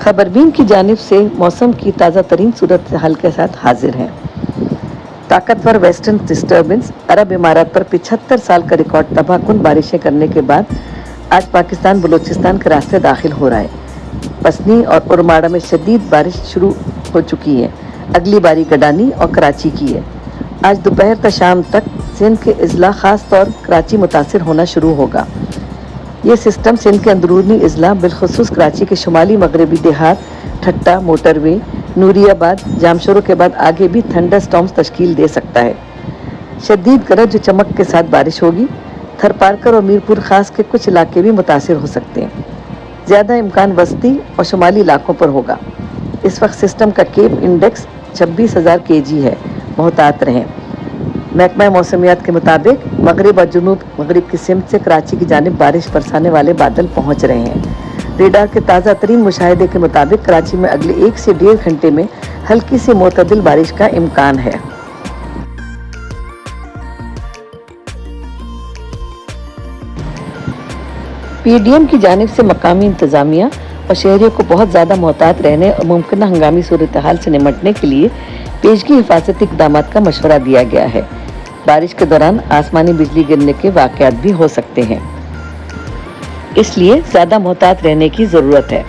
खबरबीन की जानिब से मौसम की ताज़ा तरीन सूरत हाल के साथ हाजिर हैं। ताकतवर वेस्टर्न डिस्टर्बेंस अरब इमारात पर 75 साल का रिकॉर्ड तबाहकुन बारिशें करने के बाद आज पाकिस्तान बलूचिस्तान के रास्ते दाखिल हो रहा है। पसनी और उरमाड़ा में शदीद बारिश शुरू हो चुकी है। अगली बारी गडानी और कराची की है। आज दोपहर तक शाम तक सिंध के अजला खास तौर कराची मुतासिर होना शुरू होगा। ये सिस्टम सिंध के अंदरूनी अजला बिलखुसूस कराची के शुमाली मगरबी देहात, ठट्टा, मोटरवे, नूरियाबाद, जामशोरों के बाद आगे भी थंडर स्टॉर्म्स तश्कील दे सकता है। शदीद गरज और चमक के साथ बारिश होगी। थरपारकर और मीरपुर खास के कुछ इलाके भी मुतासिर हो सकते हैं। ज़्यादा इम्कान वस्ती और शुमाली इलाकों पर होगा। इस वक्त सिस्टम का केप इंडेक्स 26,000 kg है। मोहतात रहें। महकमा मौसमियात के मुताबिक मगरिब और जुनूब मगरिब की सिमत से कराची की जानिब बारिश बरसाने वाले बादल पहुंच रहे हैं। रेडार के ताज़ा तरीन मुशाहिदे के मुताबिक कराची में अगले 1 से 1.5 घंटे में हल्की से मोतदिल बारिश का इम्कान है। पीडीएम की जानिब से मकामी इंतजामिया और शहरियों को बहुत ज़्यादा मोहतात रहने और मुमकिन हंगामी सूरत हाल से निमटने के लिए पेशगी हिफाजती इक़दाम का मशवरा दिया गया है। बारिश के दौरान आसमानी बिजली गिरने के वाक़यात भी हो सकते हैं, इसलिए ज़्यादा मोहतात रहने की ज़रूरत है।